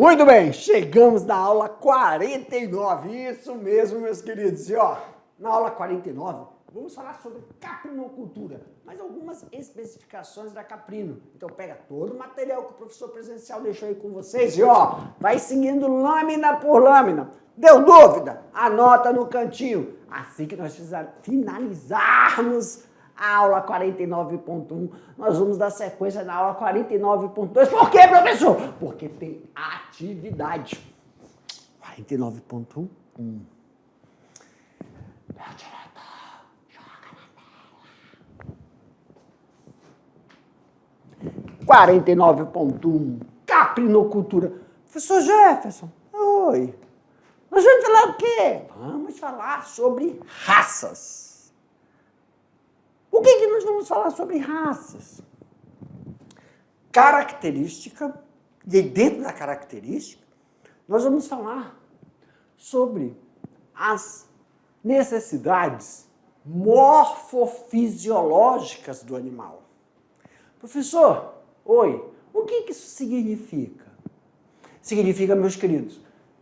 Muito bem, chegamos na aula 49, isso mesmo, meus queridos. E ó, na aula 49, vamos falar sobre caprinocultura, mas algumas especificações da caprino. Então pega todo o material que o professor presencial deixou aí com vocês e ó, vai seguindo lâmina por lâmina. Deu dúvida? Anota no cantinho. Assim que nós finalizarmos a aula 49.1, nós vamos dar sequência na aula 49.2. Por quê, professor? Porque tem atividade. 49.1. Meu diretor, joga na tela. 49.1. Caprinocultura. Professor Jefferson, oi. Nós vamos falar o quê? Vamos falar sobre raças. O que nós vamos falar sobre raças? Característica, e dentro da característica, nós vamos falar sobre as necessidades morfofisiológicas do animal. Professor, oi, o que isso significa? Significa, meus queridos,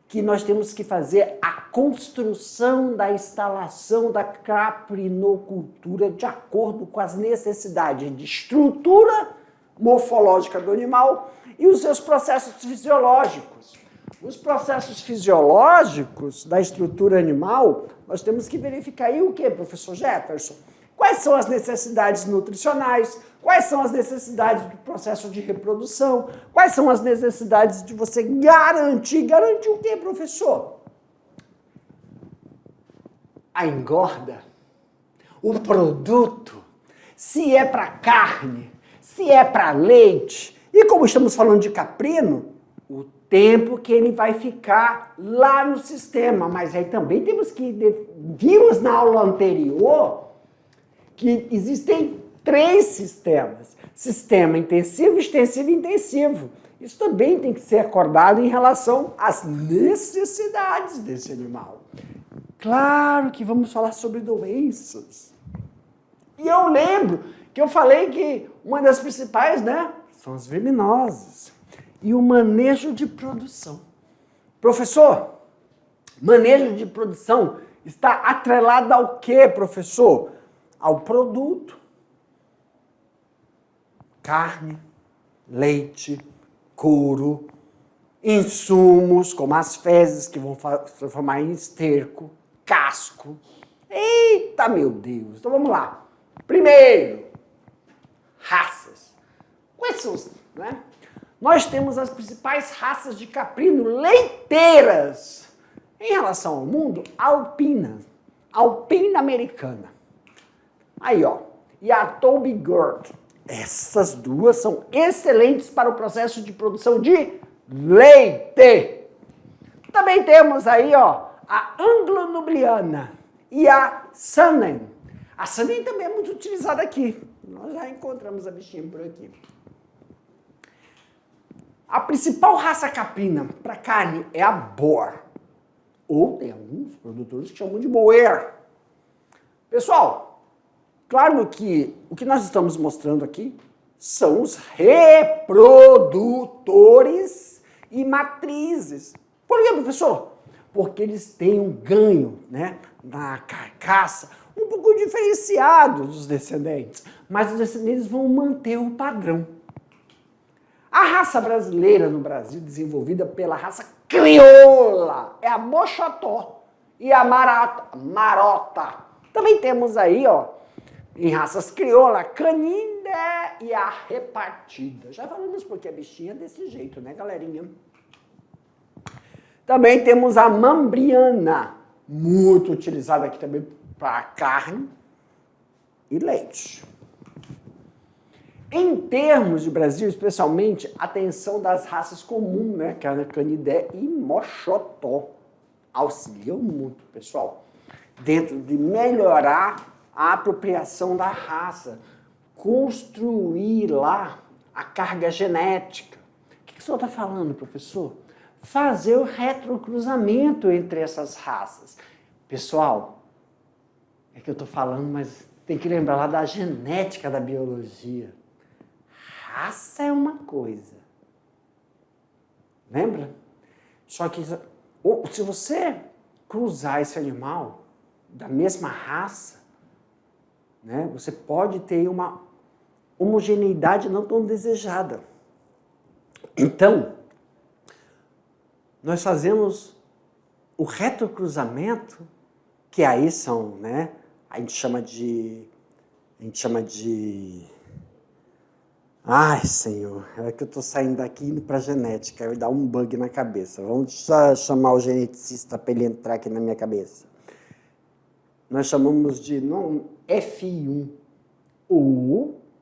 que nós temos que fazer a construção da instalação da caprinocultura de acordo com as necessidades de estrutura morfológica do animal e os seus processos fisiológicos. Os processos fisiológicos da estrutura animal, nós temos que verificar aí o que, professor Jefferson? Quais são as necessidades nutricionais? Quais são as necessidades do processo de reprodução? Quais são as necessidades de você garantir? Garantir o quê, professor? A engorda, o produto, se é para carne, se é para leite. E como estamos falando de caprino, o tempo que ele vai ficar lá no sistema. Mas aí também temos que... Vimos na aula anterior que existem 3 sistemas. Sistema intensivo, extensivo e intensivo. Isso também tem que ser acordado em relação às necessidades desse animal. Claro que vamos falar sobre doenças. E eu lembro que eu falei que uma das principais, né, são as venenosas. E o manejo de produção. Professor, manejo de produção está atrelado ao quê, professor? Ao produto. Carne, leite, couro, insumos, como as fezes que vão transformar em esterco, casco. Eita, meu Deus! Então vamos lá. Primeiro, raças. Quais são os, né? Nós temos as principais raças de caprino leiteiras. Em relação ao mundo, alpina americana. Aí, ó, e a Toby Gurt. Essas duas são excelentes para o processo de produção de leite. Também temos aí, ó, a anglo-nubliana e a Saanen. A Saanen também é muito utilizada aqui. Nós já encontramos a bichinha por aqui. A principal raça caprina para carne é a Boer. Ou tem alguns produtores que chamam de Boer. Pessoal, claro que o que nós estamos mostrando aqui são os reprodutores e matrizes. Por quê, professor? Porque eles têm um ganho, né, na carcaça um pouco diferenciado dos descendentes, mas os descendentes vão manter o padrão. A raça brasileira no Brasil, desenvolvida pela raça crioula, é a Bochotó e a Marota. Também temos aí, ó, em raças crioula, a Canindé e a Repartida. Já falamos porque a bichinha é desse jeito, né, galerinha? Também temos a Mambriana, muito utilizada aqui também para carne e leite. Em termos de Brasil, especialmente, a atenção das raças comuns, né, que é a Canindé e Mochotó, auxiliam muito, pessoal, dentro de melhorar a apropriação da raça, construir lá a carga genética. O que o senhor está falando, professor? Fazer o retrocruzamento entre essas raças. Pessoal, é que eu estou falando, mas tem que lembrar lá da genética da biologia. Raça é uma coisa. Lembra? Só que se você cruzar esse animal da mesma raça, né, você pode ter uma homogeneidade não tão desejada. Então, nós fazemos o retrocruzamento, que aí são, né, a gente chama de... Ai, Senhor, é que eu estou saindo daqui e indo para a genética, vai dar um bug na cabeça. Vamos só chamar o geneticista para ele entrar aqui na minha cabeça. Nós chamamos de F1.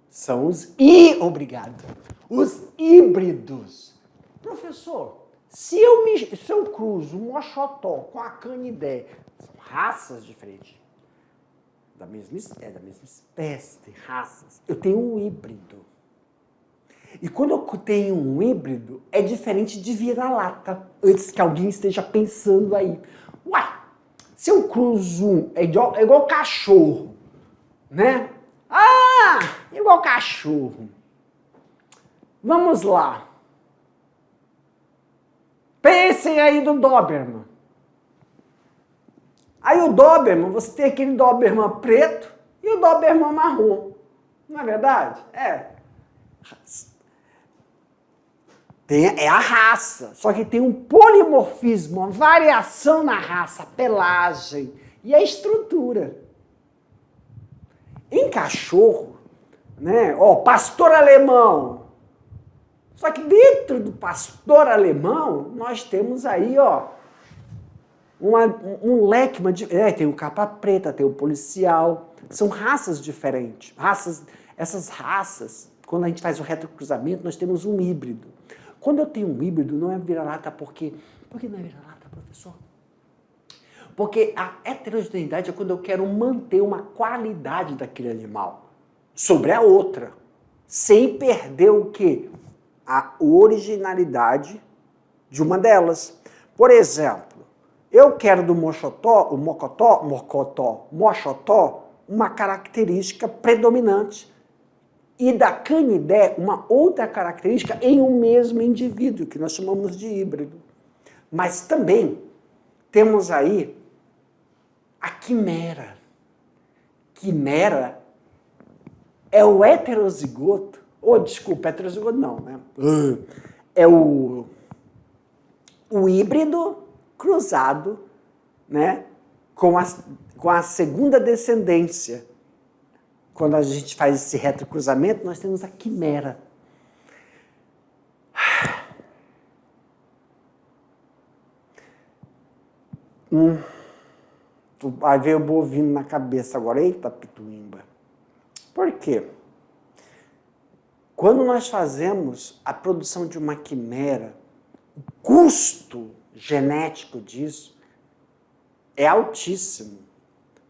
São os obrigado, os híbridos. Professor, se eu cruzo um moxotó com a canidé, são raças diferentes, da mesma espécie, tem raças. Eu tenho um híbrido. E quando eu tenho um híbrido, é diferente de vira-lata, antes que alguém esteja pensando aí. Uai, se eu cruzo é igual cachorro, né? Ah, igual cachorro. Vamos lá. Pensem aí do Doberman. Aí o Doberman, você tem aquele Doberman preto e o Doberman marrom. Não é verdade? É a raça, só que tem um polimorfismo, uma variação na raça, a pelagem e a estrutura. Em cachorro, né? Pastor alemão. Só que dentro do pastor alemão, nós temos aí, um leque, tem o capa preta, tem o policial, são raças diferentes. Essas raças, quando a gente faz o retrocruzamento, nós temos um híbrido. Quando eu tenho um híbrido, não é vira-lata, por quê? Por que não é vira-lata, professor? Porque a heterogeneidade é quando eu quero manter uma qualidade daquele animal sobre a outra, sem perder o quê? A originalidade de uma delas. Por exemplo, eu quero do moxotó, uma característica predominante. E da canidé, uma outra característica em um mesmo indivíduo, que nós chamamos de híbrido. Mas também temos aí a quimera. Quimera é o heterozigoto, heterozigoto não, né? É o híbrido cruzado, né, com a segunda descendência. Quando a gente faz esse retrocruzamento, nós temos a quimera. Vai ver o bovino na cabeça agora. Eita, pituimba. Por quê? Quando nós fazemos a produção de uma quimera, o custo genético disso é altíssimo.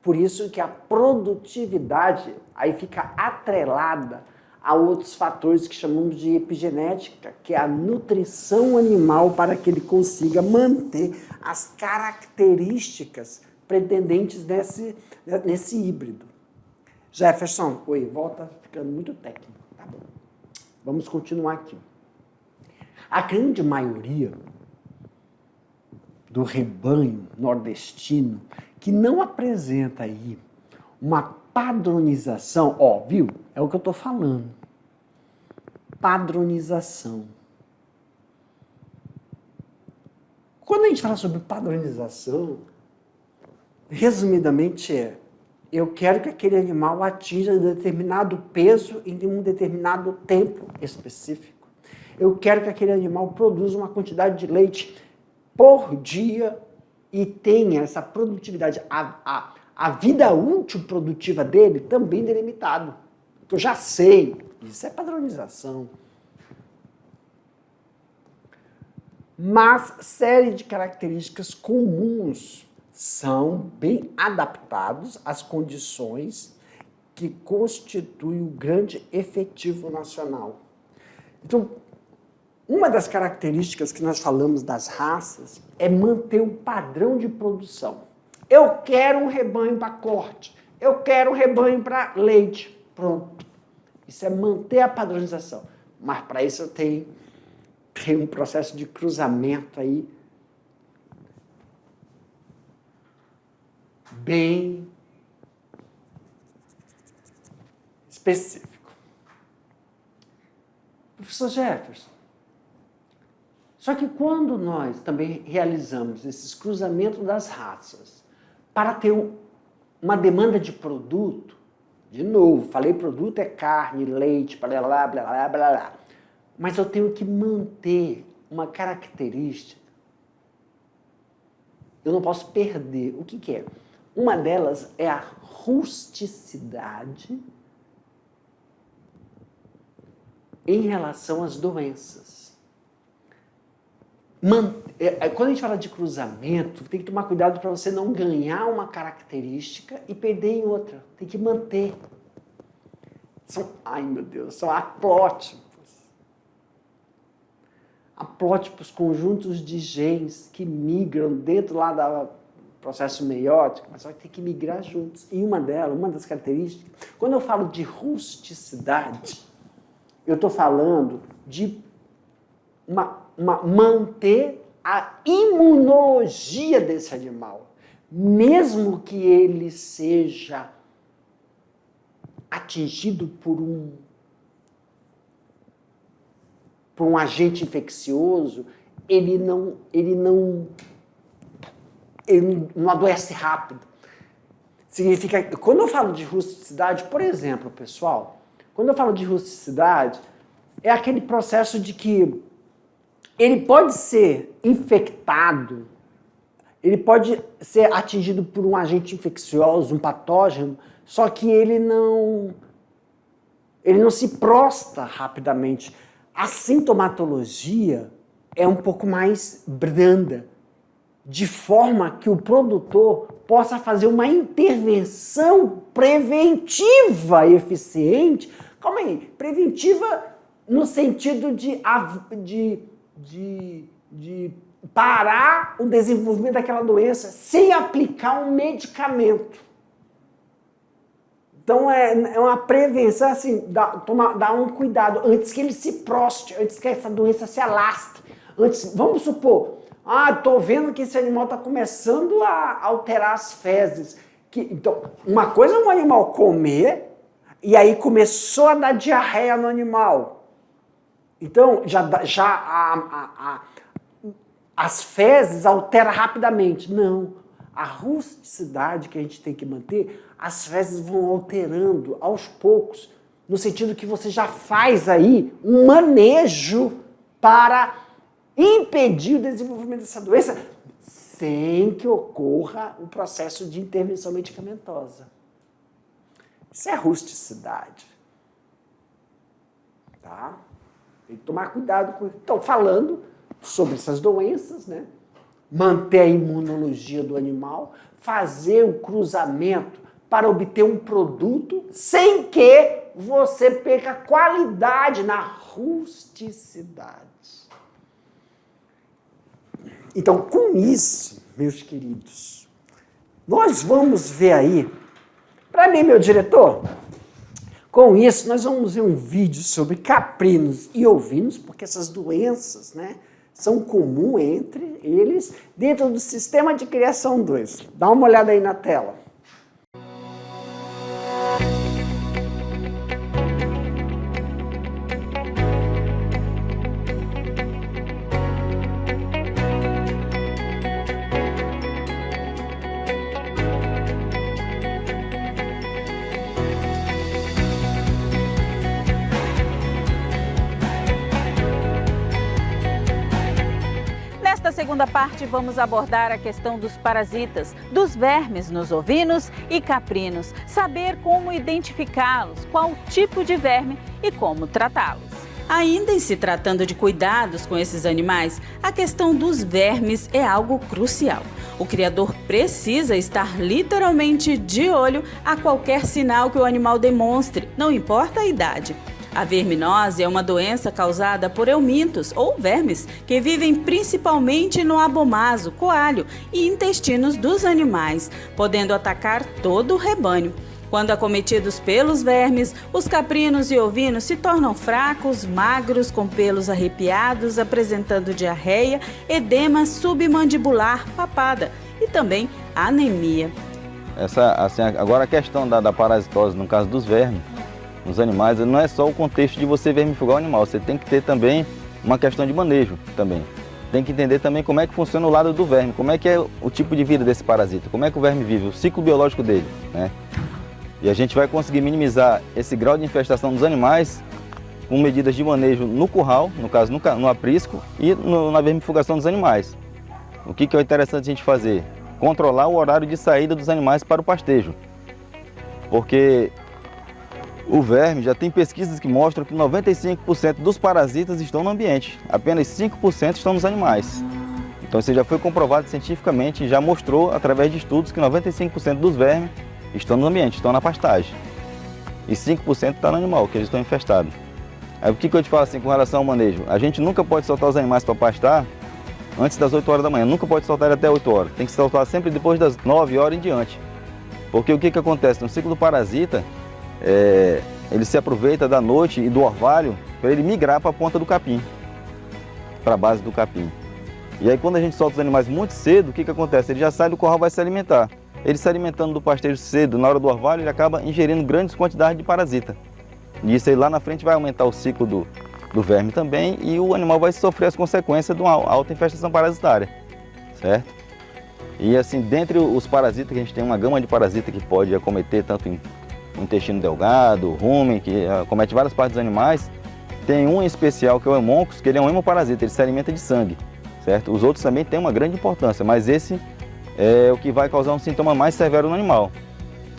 Por isso que a produtividade aí fica atrelada a outros fatores que chamamos de epigenética, que é a nutrição animal para que ele consiga manter as características pretendentes nesse híbrido. Jefferson, volta ficando muito técnico. Tá bom. Vamos continuar aqui. A grande maioria do rebanho nordestino que não apresenta aí uma padronização, viu? É o que eu estou falando. Padronização. Quando a gente fala sobre padronização, resumidamente eu quero que aquele animal atinja determinado peso em um determinado tempo específico. Eu quero que aquele animal produza uma quantidade de leite por dia e tenha essa produtividade, a vida útil produtiva dele também delimitado. Eu já sei, isso é padronização. Mas série de características comuns são bem adaptados às condições que constituem o grande efetivo nacional. Então, uma das características que nós falamos das raças é manter um padrão de produção. Eu quero um rebanho para corte, eu quero um rebanho para leite. Pronto. Isso é manter a padronização. Mas para isso eu tenho um processo de cruzamento aí bem específico. Professor Jefferson, só que quando nós também realizamos esses cruzamentos das raças para ter uma demanda de produto, de novo, falei produto é carne, leite, blá, blá, blá, blá, blá, blá, mas eu tenho que manter uma característica, eu não posso perder. O que é? Uma delas é a rusticidade em relação às doenças. Quando a gente fala de cruzamento, tem que tomar cuidado para você não ganhar uma característica e perder em outra. Tem que manter. Ai meu Deus, são haplótipos. Haplótipos, conjuntos de genes que migram dentro lá do processo meiótico, mas só que tem que migrar juntos. E uma das características, quando eu falo de rusticidade, eu estou falando de manter a imunologia desse animal, mesmo que ele seja atingido por um agente infeccioso, ele não adoece rápido. Significa, quando eu falo de rusticidade, por exemplo, pessoal, quando eu falo de rusticidade, é aquele processo de que ele pode ser infectado, ele pode ser atingido por um agente infeccioso, um patógeno, só que ele não se prostra rapidamente. A sintomatologia é um pouco mais branda, de forma que o produtor possa fazer uma intervenção preventiva eficiente. Calma aí, preventiva no sentido de parar o desenvolvimento daquela doença sem aplicar um medicamento. Então, é uma prevenção, assim, dar um cuidado antes que ele se prostre, antes que essa doença se alastre. Vamos supor, estou vendo que esse animal está começando a alterar as fezes. Então, uma coisa é um animal comer, e aí começou a dar diarreia no animal. Então, as fezes alteram rapidamente. Não. A rusticidade que a gente tem que manter, as fezes vão alterando aos poucos, no sentido que você já faz aí um manejo para impedir o desenvolvimento dessa doença sem que ocorra o processo de intervenção medicamentosa. Isso é rusticidade. Tá? Tem que tomar cuidado com isso. Então, falando sobre essas doenças, né? Manter a imunologia do animal, fazer o cruzamento para obter um produto sem que você perca qualidade na rusticidade. Então, com isso, meus queridos, nós vamos ver aí, para mim, meu diretor, com isso, nós vamos ver um vídeo sobre caprinos e ovinos, porque essas doenças, né, são comuns entre eles dentro do sistema de criação 2. Dá uma olhada aí na tela. Nesta segunda parte, vamos abordar a questão dos parasitas, dos vermes nos ovinos e caprinos, saber como identificá-los, qual tipo de verme e como tratá-los. Ainda em se tratando de cuidados com esses animais, a questão dos vermes é algo crucial. O criador precisa estar literalmente de olho a qualquer sinal que o animal demonstre, não importa a idade. A verminose é uma doença causada por eumintos ou vermes que vivem principalmente no abomaso, coalho e intestinos dos animais, podendo atacar todo o rebanho. Quando acometidos pelos vermes, os caprinos e ovinos se tornam fracos, magros, com pelos arrepiados, apresentando diarreia, edema submandibular, papada e também anemia. Agora a questão da parasitose, no caso dos vermes, nos animais, não é só o contexto de você vermifugar o animal, você tem que ter também uma questão de manejo também. Tem que entender também como é que funciona o lado do verme, como é que é o tipo de vida desse parasita, como é que o verme vive, o ciclo biológico dele, né? E a gente vai conseguir minimizar esse grau de infestação dos animais com medidas de manejo no curral, no caso no aprisco e na vermifugação dos animais. O que é interessante a gente fazer? Controlar o horário de saída dos animais para o pastejo. Porque o verme, já tem pesquisas que mostram que 95% dos parasitas estão no ambiente, apenas 5% estão nos animais. Então isso já foi comprovado cientificamente e já mostrou através de estudos que 95% dos vermes estão no ambiente, estão na pastagem. E 5% está no animal, que eles estão infestados. Aí o que eu te falo assim com relação ao manejo? A gente nunca pode soltar os animais para pastar antes das 8 horas da manhã, nunca pode soltar ele até 8 horas. Tem que soltar sempre depois das 9 horas em diante. Porque o que acontece? No ciclo do parasita, ele se aproveita da noite e do orvalho para ele migrar para a ponta do capim, para a base do capim. E aí quando a gente solta os animais muito cedo, o que acontece? Ele já sai do curral e vai se alimentar. Ele se alimentando do pastejo cedo, na hora do orvalho, ele acaba ingerindo grandes quantidades de parasita. E isso aí lá na frente vai aumentar o ciclo do verme também e o animal vai sofrer as consequências de uma alta infestação parasitária, certo? E assim, dentre os parasitas, que a gente tem uma gama de parasitas que pode acometer tanto em intestino delgado, rumen, que acomete várias partes dos animais, tem um em especial que é o Haemoncus, que ele é um hemoparasita, ele se alimenta de sangue, certo? Os outros também têm uma grande importância, mas esse é o que vai causar um sintoma mais severo no animal,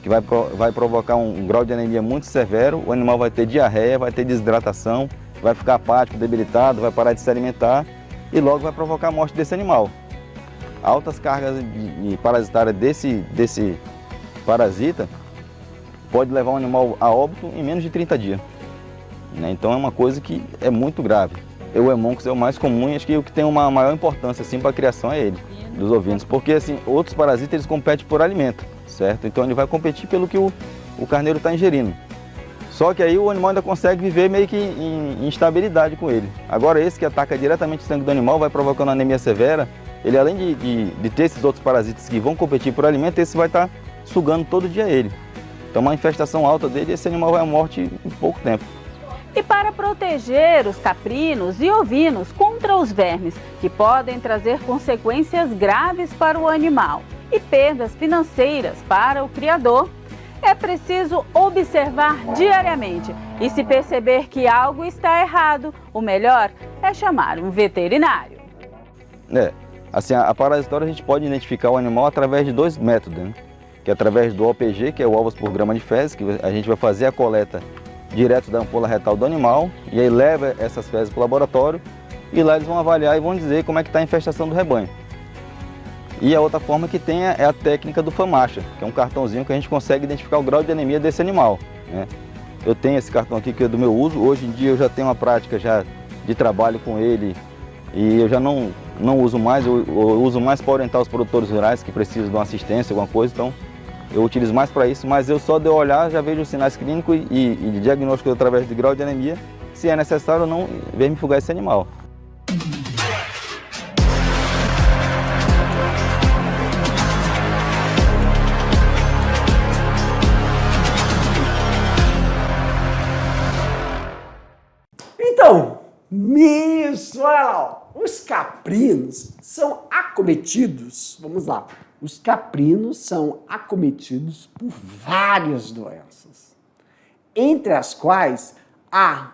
que vai provocar um grau de anemia muito severo, o animal vai ter diarreia, vai ter desidratação, vai ficar apático, debilitado, vai parar de se alimentar e logo vai provocar a morte desse animal. Altas cargas de parasitária desse parasita pode levar um animal a óbito em menos de 30 dias. Né? Então é uma coisa que é muito grave. O Haemoncus é o mais comum e acho que o que tem uma maior importância assim, para a criação é ele, dos ovinos. Porque assim, outros parasitas eles competem por alimento, certo? Então ele vai competir pelo que o carneiro está ingerindo. Só que aí o animal ainda consegue viver meio que em instabilidade com ele. Agora esse que ataca diretamente o sangue do animal vai provocando anemia severa. Ele além de ter esses outros parasitas que vão competir por alimento, esse vai estar sugando todo dia ele. Então uma infestação alta dele, esse animal vai à morte em pouco tempo. E para proteger os caprinos e ovinos contra os vermes, que podem trazer consequências graves para o animal e perdas financeiras para o criador, é preciso observar diariamente e se perceber que algo está errado, o melhor é chamar um veterinário. Assim, a parasitória a gente pode identificar o animal através de 2 métodos, né? Que é através do OPG, que é o ovos por grama de fezes, que a gente vai fazer a coleta direto da ampola retal do animal e aí leva essas fezes para o laboratório e lá eles vão avaliar e vão dizer como é que está a infestação do rebanho. E a outra forma que tem é a técnica do FAMACHA, que é um cartãozinho que a gente consegue identificar o grau de anemia desse animal, né? Eu tenho esse cartão aqui que é do meu uso, hoje em dia eu já tenho uma prática já de trabalho com ele e eu já não uso mais, eu uso mais para orientar os produtores rurais que precisam de uma assistência, alguma coisa, então eu utilizo mais para isso, mas eu só de eu olhar já vejo os sinais clínicos e de diagnóstico através de grau de anemia, se é necessário ou não vermifugar esse animal. Então, isso, olha lá, ó, os caprinos são acometidos, vamos lá, os caprinos são acometidos por várias doenças, entre as quais a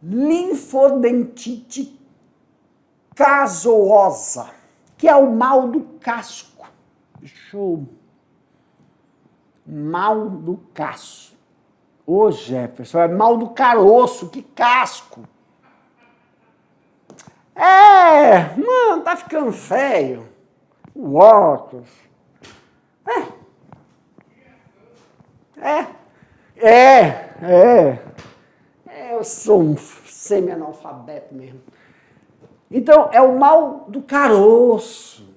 linfodentite casosa, que é o mal do casco. Mal do casco. Ô Jefferson, é mal do caroço, que casco. Mano, tá ficando feio. O óculos. Eu sou um semi-analfabeto mesmo. Então, é o mal do caroço.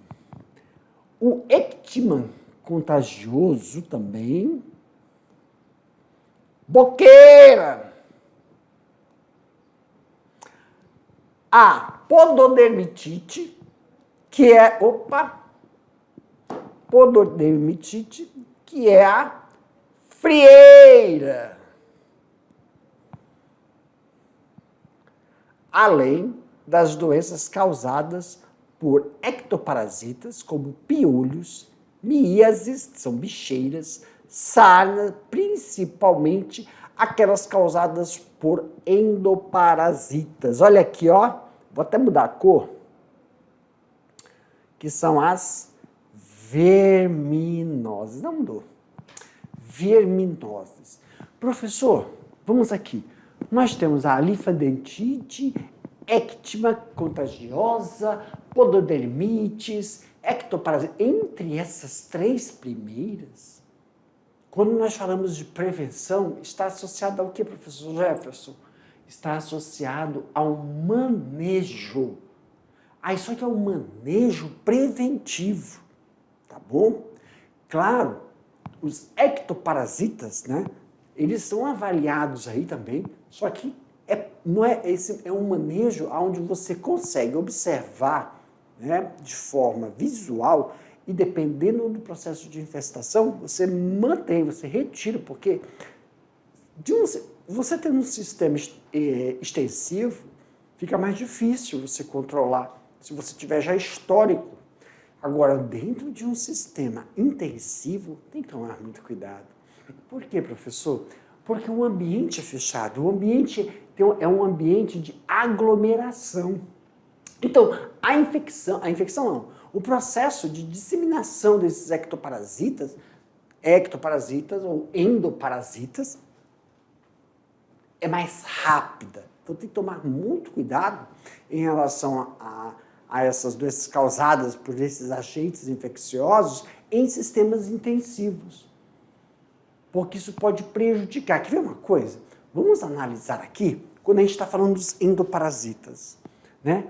O ectman contagioso também. Boqueira. A pododermitite, que é, pododermitite, que é a frieira. Além das doenças causadas por ectoparasitas, como piolhos, miíases, que são bicheiras, sarna, principalmente aquelas causadas por endoparasitas. Olha aqui, ó, vou até mudar a cor, que são as verminoses. Não mudou. Verminoses. Professor, vamos aqui. Nós temos a linfadentite, ectima contagiosa, pododermites, ectoparasita. Entre essas três primeiras, quando nós falamos de prevenção, está associado ao que, professor Jefferson? Está associado ao manejo. Aí só que é um manejo preventivo, tá bom? Claro, os ectoparasitas, né? Eles são avaliados aí também, só que é um manejo onde você consegue observar, né, de forma visual e dependendo do processo de infestação, você mantém, você retira, porque você tendo um sistema extensivo, fica mais difícil você controlar, se você tiver já histórico. Agora, dentro de um sistema intensivo, tem que tomar muito cuidado. Por quê, professor? Porque o ambiente é fechado, o ambiente é um ambiente de aglomeração. Então, o processo de disseminação desses ectoparasitas ou endoparasitas, é mais rápida. Então, tem que tomar muito cuidado em relação a essas doenças causadas por esses agentes infecciosos em sistemas intensivos. Porque isso pode prejudicar. Quer ver uma coisa? Vamos analisar aqui, quando a gente está falando dos endoparasitas, né?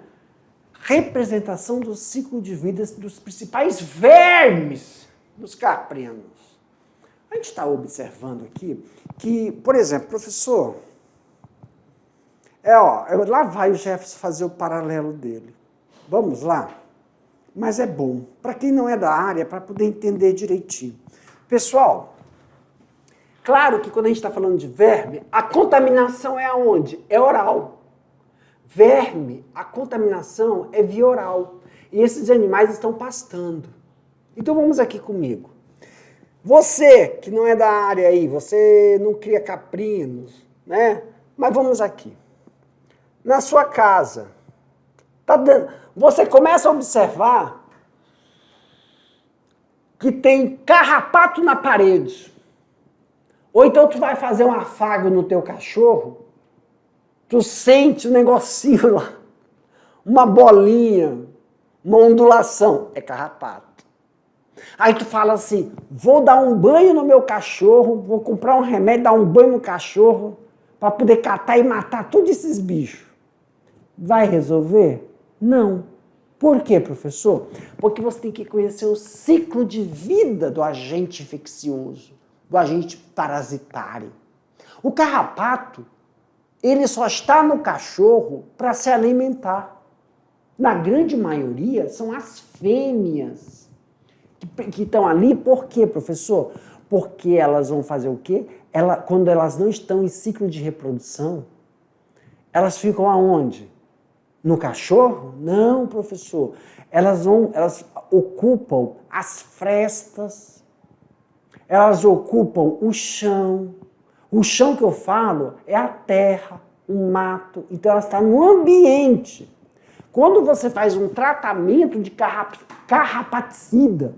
Representação do ciclo de vida dos principais vermes dos caprinos. A gente está observando aqui que, por exemplo, professor, lá vai o Jefferson fazer o paralelo dele. Vamos lá? Mas é bom, para quem não é da área, para poder entender direitinho. Pessoal, claro que quando a gente está falando de verme, a contaminação é aonde? É oral. Verme, a contaminação é via oral. E esses animais estão pastando. Então vamos aqui comigo. Você que não é da área aí, você não cria caprinos, né? Mas vamos aqui. Na sua casa, você começa a observar que tem carrapato na parede. Ou então tu vai fazer um afago no teu cachorro, tu sente um negocinho lá, uma bolinha, uma ondulação, é carrapato. Aí tu fala assim, vou dar um banho no meu cachorro, vou comprar um remédio, dar um banho no cachorro, para poder catar e matar todos esses bichos. Vai resolver? Não. Por quê, professor? Porque você tem que conhecer o ciclo de vida do agente infeccioso, do agente parasitário. O carrapato, ele só está no cachorro para se alimentar. Na grande maioria, são as fêmeas que estão ali. Por quê, professor? Porque elas vão fazer o quê? Quando elas não estão em ciclo de reprodução, elas ficam aonde? No cachorro? Não, professor. Elas ocupam as frestas, elas ocupam o chão. O chão que eu falo é a terra, o mato. Então ela está no ambiente. Quando você faz um tratamento de carrapaticida,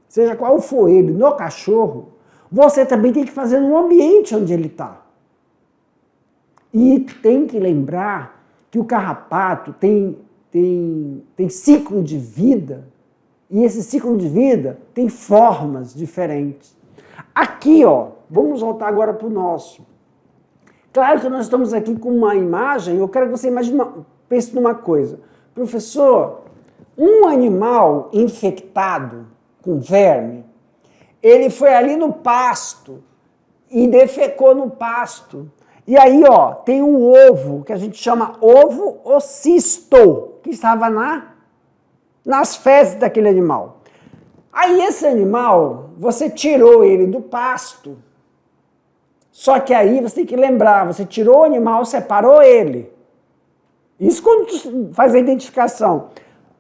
seja qual for ele, no cachorro, você também tem que fazer no ambiente onde ele está. E tem que lembrar que o carrapato tem ciclo de vida, e esse ciclo de vida tem formas diferentes. Aqui, ó, vamos voltar agora para o nosso. Claro que nós estamos aqui com uma imagem, eu quero que você pense numa coisa. Professor, um animal infectado com verme, ele foi ali no pasto e defecou no pasto. E aí, ó, tem um ovo, que a gente chama ovo ocisto, que estava nas fezes daquele animal. Aí esse animal, você tirou ele do pasto, só que aí você tem que lembrar, você tirou o animal, separou ele. Isso quando tu faz a identificação.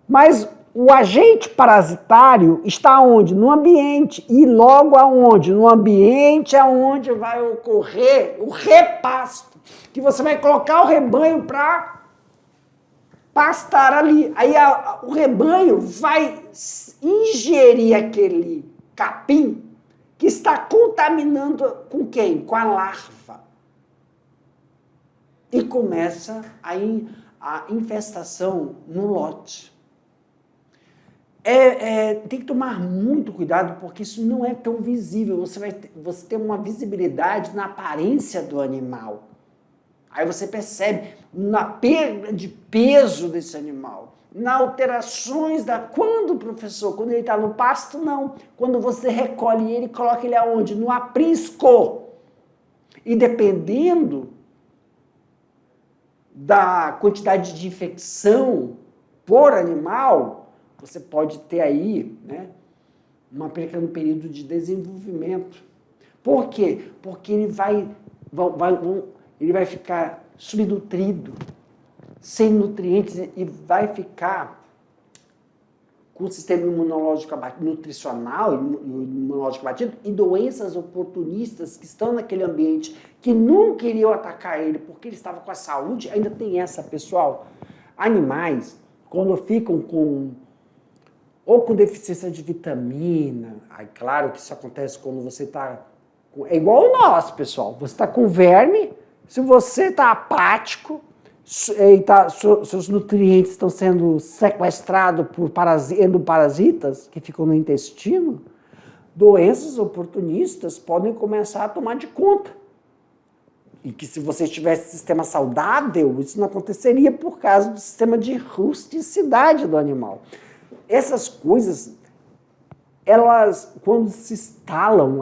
Mas o agente parasitário está onde? No ambiente. E logo aonde? No ambiente é onde vai ocorrer o repasto. Que você vai colocar o rebanho para pastar ali. Aí o rebanho vai ingerir aquele capim que está contaminando com quem? Com a larva. E começa a infestação no lote. Tem que tomar muito cuidado, porque isso não é tão visível. Você tem uma visibilidade na aparência do animal. Aí você percebe na perda de peso desse animal, nas alterações Quando, professor? Quando ele está no pasto, não. Quando você recolhe ele, coloca ele aonde? No aprisco. E dependendo da quantidade de infecção por animal, você pode ter aí, né, um pequeno período de desenvolvimento. Por quê? Porque ele vai ficar subnutrido, sem nutrientes, e vai ficar com o sistema imunológico abatido, nutricional, imunológico abatido, e doenças oportunistas que estão naquele ambiente, que nunca iriam atacar ele, porque ele estava com a saúde. Ainda tem essa, pessoal. Animais, quando ficam com deficiência de vitamina, aí claro que isso acontece quando você está... É igual nós, pessoal. Você está com verme, se você está apático, seus nutrientes estão sendo sequestrados por endoparasitas que ficam no intestino, doenças oportunistas podem começar a tomar de conta. E que se você tivesse sistema saudável, isso não aconteceria por causa do sistema de rusticidade do animal. Essas coisas, elas, quando se instalam,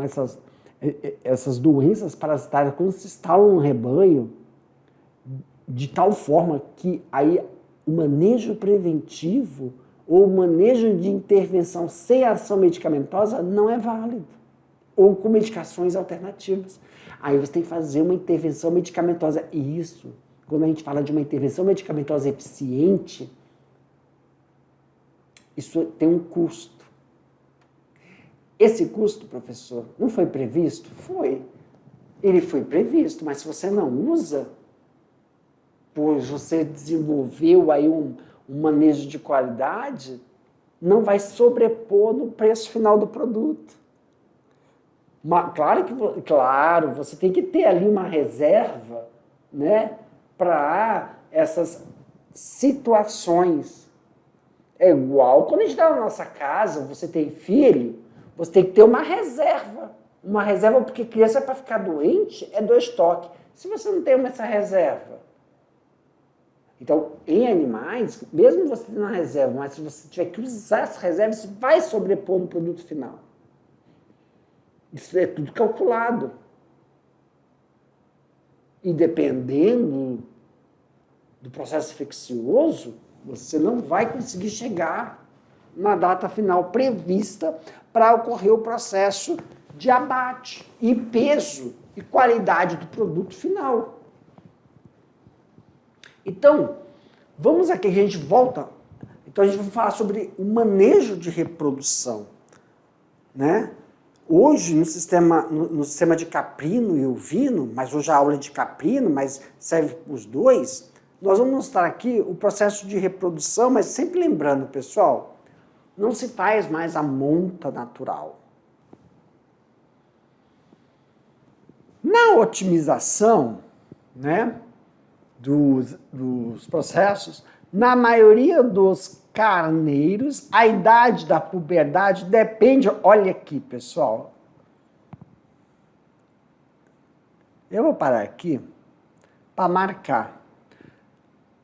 essas doenças parasitárias, quando se instalam no rebanho, de tal forma que aí o manejo preventivo ou o manejo de intervenção sem ação medicamentosa não é válido, ou com medicações alternativas. Aí você tem que fazer uma intervenção medicamentosa. E isso, quando a gente fala de uma intervenção medicamentosa eficiente, isso tem um custo. Esse custo, professor, não foi previsto? Foi. Ele foi previsto, mas se você não usa, pois você desenvolveu aí um manejo de qualidade, não vai sobrepor no preço final do produto. Claro, você tem que ter ali uma reserva, né, para essas situações. É igual quando a gente está na nossa casa, você tem filho, você tem que ter uma reserva. Uma reserva, porque criança para ficar doente é 2 toques. Se você não tem essa reserva. Então, em animais, mesmo você tendo uma reserva, mas se você tiver que usar essa reserva, isso vai sobrepor no produto final. Isso é tudo calculado. E dependendo do processo infeccioso, você não vai conseguir chegar na data final prevista para ocorrer o processo de abate e peso e qualidade do produto final. Então, vamos aqui, a gente volta. Então, a gente vai falar sobre o manejo de reprodução, né? Hoje, no sistema de caprino e ovino, mas hoje a aula é de caprino, mas serve para os dois, nós vamos mostrar aqui o processo de reprodução, mas sempre lembrando, pessoal, não se faz mais a monta natural. Na otimização, né, dos processos, na maioria dos carneiros, a idade da puberdade depende... Olha aqui, pessoal. Eu vou parar aqui para marcar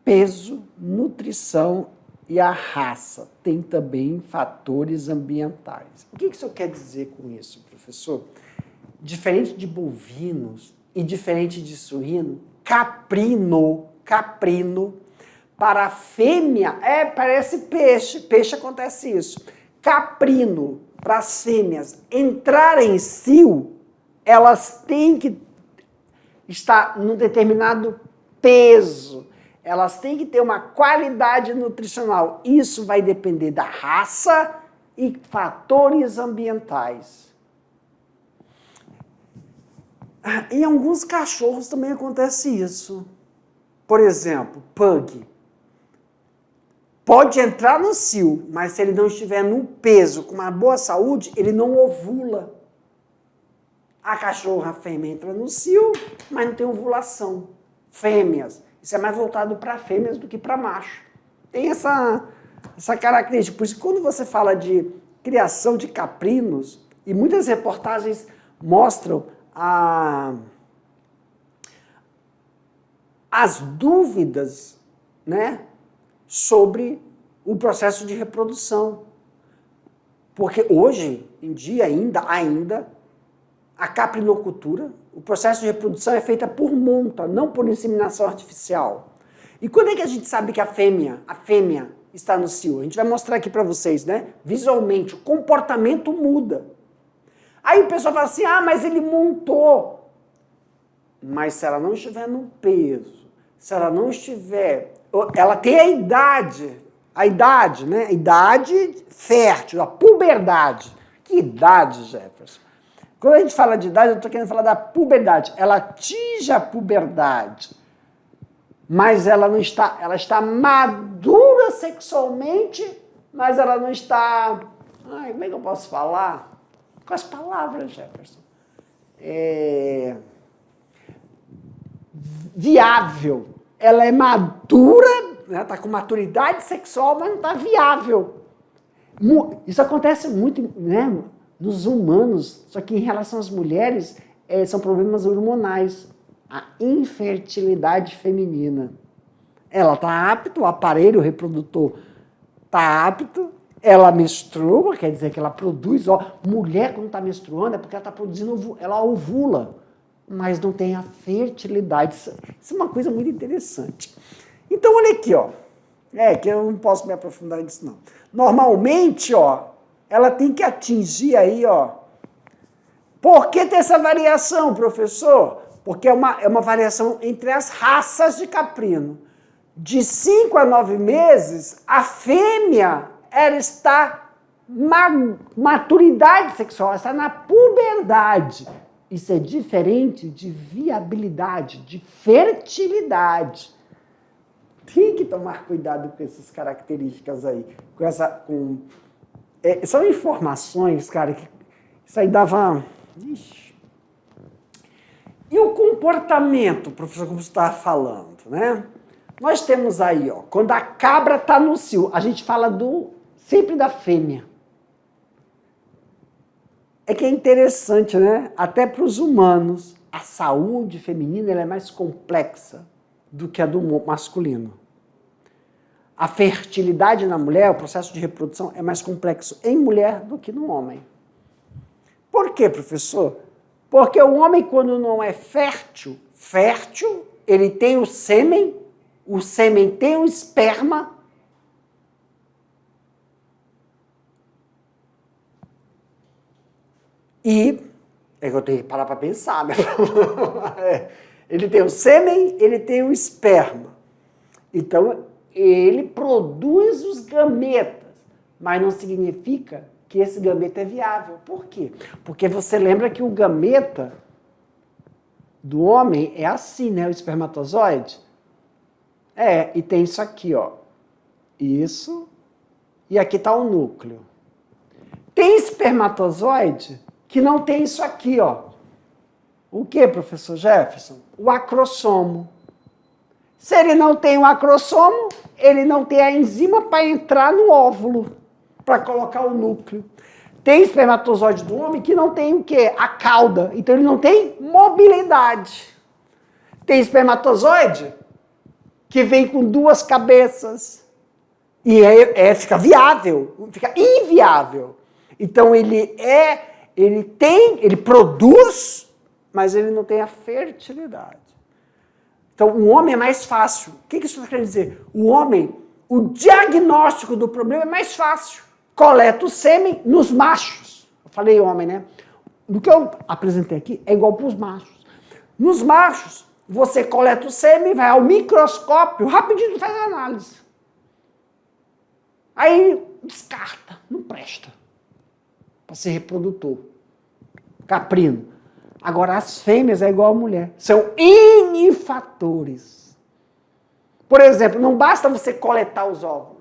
peso, nutrição e a raça. Tem também fatores ambientais. O que isso quer dizer com isso, professor? Diferente de bovinos e diferente de suíno, caprino, para a fêmea, parece peixe, acontece isso. caprino para as fêmeas entrarem em cio, elas têm que estar num determinado peso, elas têm que ter uma qualidade nutricional. Isso vai depender da raça e fatores ambientais. Em alguns cachorros também acontece isso. Por exemplo, pug. Pode entrar no cio, mas se ele não estiver num peso, com uma boa saúde, ele não ovula. A cachorra fêmea entra no cio, mas não tem ovulação. Fêmeas. Isso é mais voltado para fêmeas do que para macho. Tem essa característica. Por isso, quando você fala de criação de caprinos, e muitas reportagens mostram as dúvidas, né, sobre o processo de reprodução. Porque hoje em dia ainda a caprinocultura, o processo de reprodução é feita por monta, não por inseminação artificial. E quando é que a gente sabe que a fêmea está no cio? A gente vai mostrar aqui para vocês, né? Visualmente, o comportamento muda. Aí o pessoal fala assim, mas ele montou. Mas se ela não estiver no peso, se ela não estiver... Ela tem a idade, né? A idade fértil, a puberdade. Que idade, Jefferson? Quando a gente fala de idade, eu estou querendo falar da puberdade. Ela atinge a puberdade, mas ela não está... Ela está madura sexualmente, mas ela não está... como é que eu posso falar? Com as palavras, Jefferson. Viável. Ela é madura, está com maturidade sexual, mas não está viável. Isso acontece muito, né, nos humanos, só que em relação às mulheres, são problemas hormonais. A infertilidade feminina. Ela está apta, o aparelho reprodutor está apto, ela menstrua, quer dizer que ela produz, mulher quando está menstruando é porque ela está produzindo, ela ovula, mas não tem a fertilidade. Isso é uma coisa muito interessante. Então, olha aqui, que eu não posso me aprofundar nisso, não. Normalmente, ela tem que atingir aí, Por que tem essa variação, professor? Porque é uma variação entre as raças de caprino. De 5 a 9 meses, a fêmea, ela está maturidade sexual, ela está na puberdade. Isso é diferente de viabilidade, de fertilidade. Tem que tomar cuidado com essas características aí. São informações, cara, que isso aí dava... Ixi. E o comportamento, professor, como você estava falando, né? Nós temos aí, quando a cabra está no cio, a gente fala sempre da fêmea. É que é interessante, né? Até para os humanos, a saúde feminina ela é mais complexa do que a do masculino. A fertilidade na mulher, o processo de reprodução, é mais complexo em mulher do que no homem. Por quê, professor? Porque o homem, quando não é fértil, ele tem o sêmen tem o esperma, e é que eu tenho que parar para pensar, né? Ele tem o sêmen, ele tem o esperma. Então, ele produz os gametas, mas não significa que esse gameta é viável. Por quê? Porque você lembra que o gameta do homem é assim, né? O espermatozoide. E tem isso aqui, Isso. E aqui está o núcleo. Tem espermatozoide que não tem isso aqui, O que, professor Jefferson? O acrossomo. Se ele não tem o acrossomo, ele não tem a enzima para entrar no óvulo, para colocar o núcleo. Tem espermatozoide do homem que não tem o quê? A cauda. Então ele não tem mobilidade. Tem espermatozoide que vem com 2 cabeças. E fica viável, fica inviável. Então ele produz, mas ele não tem a fertilidade. Então o homem é mais fácil. O que isso quer dizer? O diagnóstico do problema é mais fácil. coleta o sêmen nos machos. Eu falei homem, né? Do que eu apresentei aqui é igual para os machos. Nos machos, você coleta o sêmen, vai ao microscópio, rapidinho faz a análise. Aí descarta, não presta para ser reprodutor. Caprino. Agora, as fêmeas é igual a mulher. São N fatores. Por exemplo, não basta você coletar os óvulos.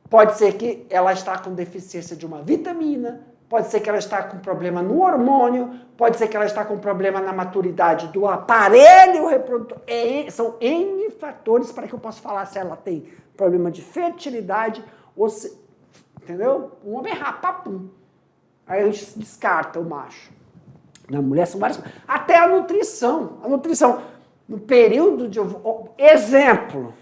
Pode ser que ela está com deficiência de uma vitamina, pode ser que ela está com problema no hormônio, pode ser que ela está com problema na maturidade do aparelho reprodutor. São N fatores para que eu possa falar se ela tem problema de fertilidade ou se... Entendeu? O homem é rapapum. Aí a gente descarta o macho. Na mulher são várias coisas. Até a nutrição. A nutrição, no período de... Exemplo.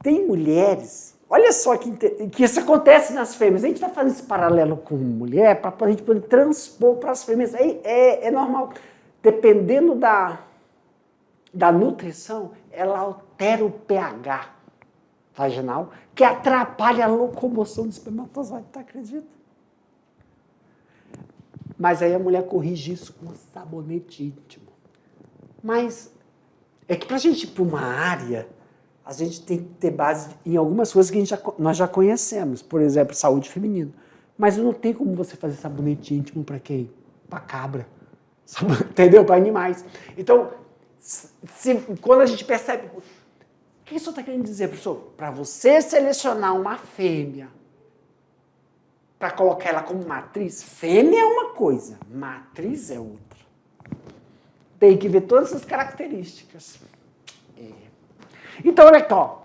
Tem mulheres... Olha só que isso acontece nas fêmeas. A gente está fazendo esse paralelo com mulher para a gente poder transpor para as fêmeas. É normal. Dependendo da nutrição, ela altera o pH vaginal, que atrapalha a locomoção do espermatozoide. Tá, acredita? Mas aí a mulher corrige isso com sabonete íntimo. Mas é que para a gente ir para uma área... A gente tem que ter base em algumas coisas que nós já conhecemos. Por exemplo, saúde feminina. Mas não tem como você fazer sabonete íntimo para quem? Para cabra. Entendeu? Para animais. Então, quando a gente percebe... O que isso está querendo dizer, professor? Para você selecionar uma fêmea, para colocar ela como matriz, fêmea é uma coisa, matriz é outra. Tem que ver todas essas características. Então, olha aqui, ó.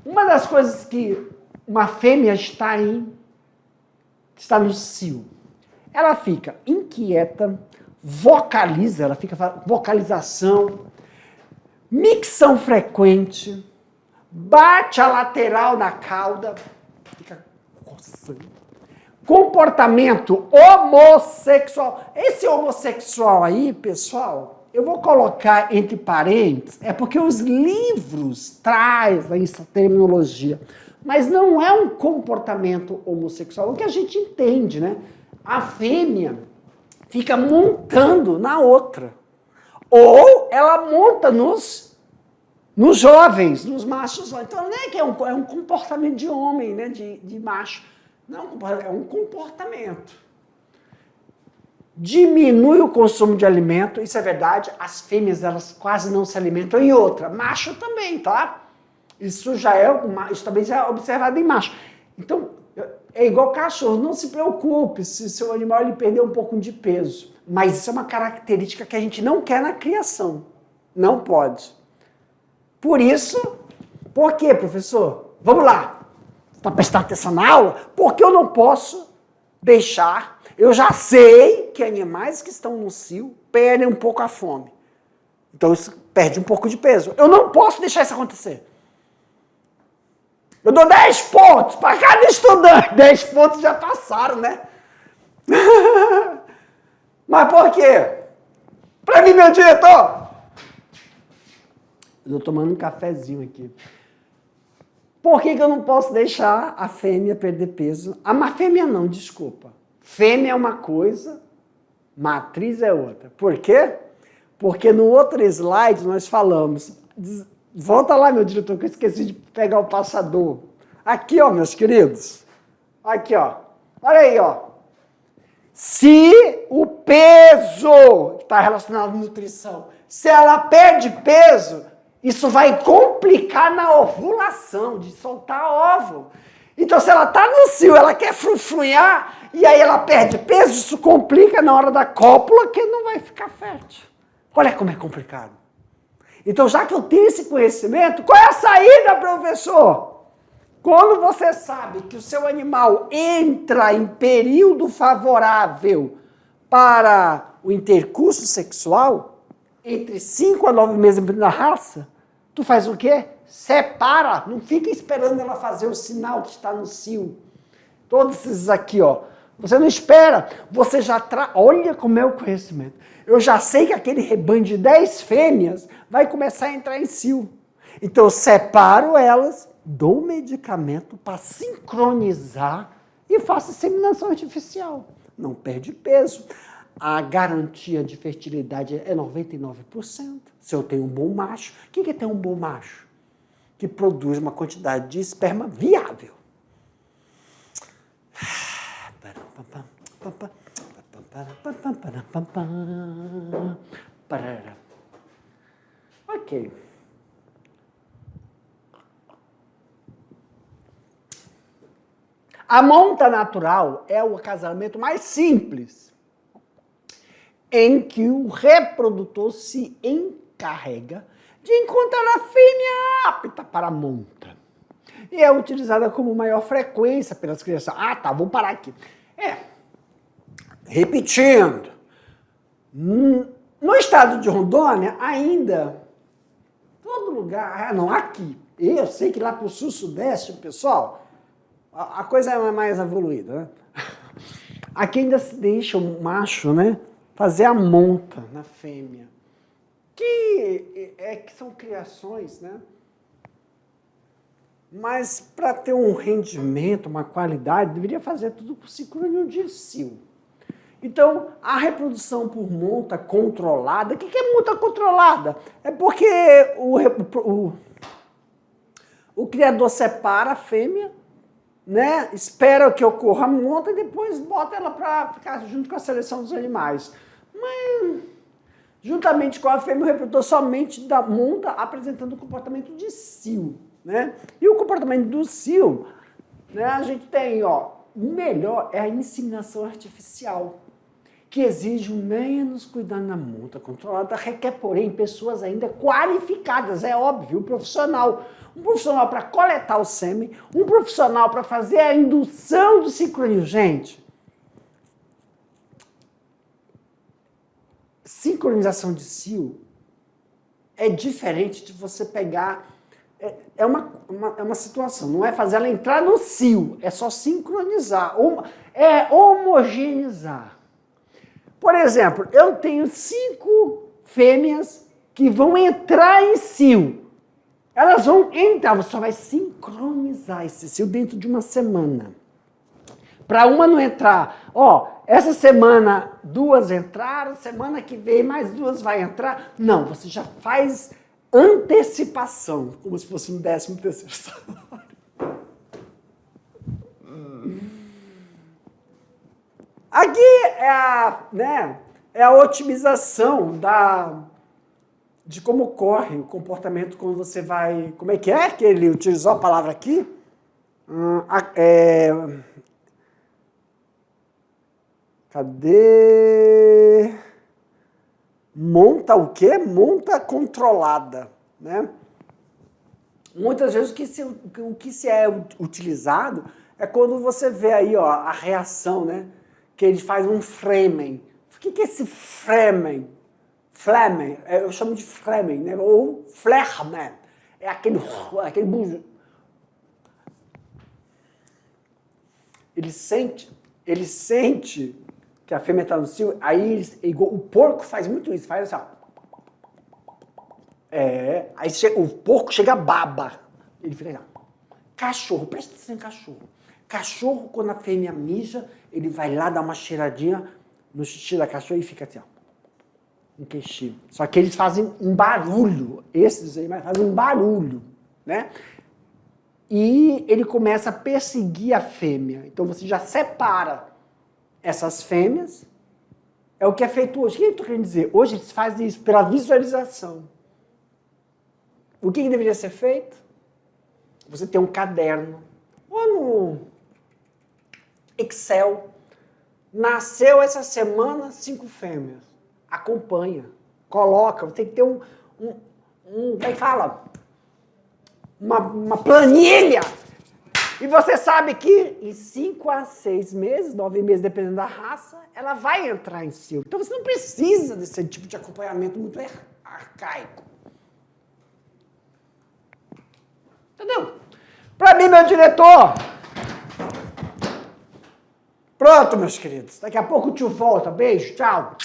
Uma das coisas que uma fêmea está no cio. Ela fica inquieta, vocaliza, ela fica vocalização, micção frequente, bate a lateral da cauda, fica coçando. Comportamento homossexual. Esse homossexual aí, pessoal... Eu vou colocar entre parênteses, é porque os livros trazem essa terminologia, mas não é um comportamento homossexual, o que a gente entende, né? A fêmea fica montando na outra, ou ela monta nos jovens, nos machos. Então não é que é um comportamento de homem, né? De macho, não, é um comportamento. Diminui o consumo de alimento, isso é verdade, as fêmeas elas quase não se alimentam. E outra, macho também, tá? Isso também já é observado em macho. Então, é igual cachorro, não se preocupe se seu animal ele perder um pouco de peso. Mas isso é uma característica que a gente não quer na criação. Não pode. Por quê, professor? Vamos lá. Está prestando atenção na aula? Porque eu não posso deixar... Eu já sei que animais que estão no cio perdem um pouco a fome. Então, isso perde um pouco de peso. Eu não posso deixar isso acontecer. Eu dou 10 pontos para cada estudante. 10 pontos já passaram, né? Mas por quê? Para mim, meu diretor. Eu estou tomando um cafezinho aqui. Por que eu não posso deixar a fêmea perder peso? A fêmea não, desculpa. Fêmea é uma coisa, matriz é outra. Por quê? Porque no outro slide nós falamos... Volta lá, meu diretor, que eu esqueci de pegar o passador. Aqui, ó, meus queridos. Aqui, ó. Olha aí, ó. Se o peso está relacionado à nutrição, se ela perde peso, isso vai complicar na ovulação, de soltar óvulo. Então, se ela está no cio, ela quer frunfrunhar, e aí ela perde peso, isso complica na hora da cópula, que não vai ficar fértil. Olha como é complicado. Então, já que eu tenho esse conhecimento, qual é a saída, professor? Quando você sabe que o seu animal entra em período favorável para o intercurso sexual, entre 5 a 9 meses da raça, tu faz o quê? Separa, não fica esperando ela fazer o sinal que está no cio. Todos esses aqui, ó. Você não espera, você já olha como é o conhecimento. Eu já sei que aquele rebanho de 10 fêmeas vai começar a entrar em cio. Então eu separo elas, dou medicamento para sincronizar e faço inseminação artificial. Não perde peso. A garantia de fertilidade é 99%. Se eu tenho um bom macho. O que é ter um bom macho? Que produz uma quantidade de esperma viável. Ok. A monta natural é o casamento mais simples, em que o reprodutor se encarrega de encontrar a fêmea apta para a monta. E é utilizada com maior frequência pelas crianças. Ah, tá, vou parar aqui. Repetindo. No estado de Rondônia, ainda, todo lugar, não, aqui. Eu sei que lá para o sul, sudeste, pessoal, a coisa é mais evoluída, né? Aqui ainda se deixa o macho, né, fazer a monta na fêmea. Que são criações, né? Mas para ter um rendimento, uma qualidade, deveria fazer tudo por sincronia de cio. Então, a reprodução por monta controlada, o que é monta controlada? É porque o criador separa a fêmea, né? Espera que ocorra a monta e depois bota ela para ficar junto com a seleção dos animais. Mas, juntamente com a fêmea, o reprodutor somente da monta apresentando o comportamento de cio, né? E o comportamento do cio, né, a gente tem, o melhor é a inseminação artificial, que exige menos cuidado na monta controlada, requer, porém, pessoas ainda qualificadas, é óbvio, um profissional para coletar o sêmen, um profissional para fazer a indução do sincronismo. Gente, sincronização de cio é diferente de você pegar... É uma situação, não é fazer ela entrar no cio, é só sincronizar, é homogeneizar. Por exemplo, eu tenho 5 fêmeas que vão entrar em cio. Elas vão entrar, você só vai sincronizar esse cio dentro de uma semana. Para uma não entrar, essa semana 2 entraram, semana que vem mais 2 vai entrar. Não, você já faz antecipação, como se fosse um 13º salário. Aqui é a otimização de como ocorre o comportamento quando você vai... Como é que ele utilizou a palavra aqui? Cadê? Monta o quê? Monta controlada, né? Muitas vezes o que se é utilizado é quando você vê aí, a reação, né? Que ele faz um framing. O que é esse framing? Flamen, eu chamo de framing, né? Ou flerman. É aquele bujo. Ele sente que a fêmea está no cio, aí o porco faz muito isso, faz assim, aí o porco chega a baba. Ele fica assim, cachorro, presta atenção em cachorro. Cachorro, quando a fêmea mija, ele vai lá dar uma cheiradinha no xixi da cachorra e fica assim, um queixinho. Só que eles fazem um barulho, esses animais fazem um barulho, né? E ele começa a perseguir a fêmea. Então você já separa essas fêmeas. É o que é feito hoje. O que eu estou querendo dizer? Hoje eles fazem isso pela visualização. O que deveria ser feito? Você tem um caderno ou no Excel. Nasceu essa semana 5 fêmeas. Acompanha, coloca. Você tem que ter como é que fala? Uma planilha. E você sabe que em 5 a 6 meses, 9 meses, dependendo da raça, ela vai entrar em cio. Então você não precisa desse tipo de acompanhamento muito arcaico. Entendeu? Para mim, meu diretor. Pronto, meus queridos. Daqui a pouco o tio volta. Beijo, tchau.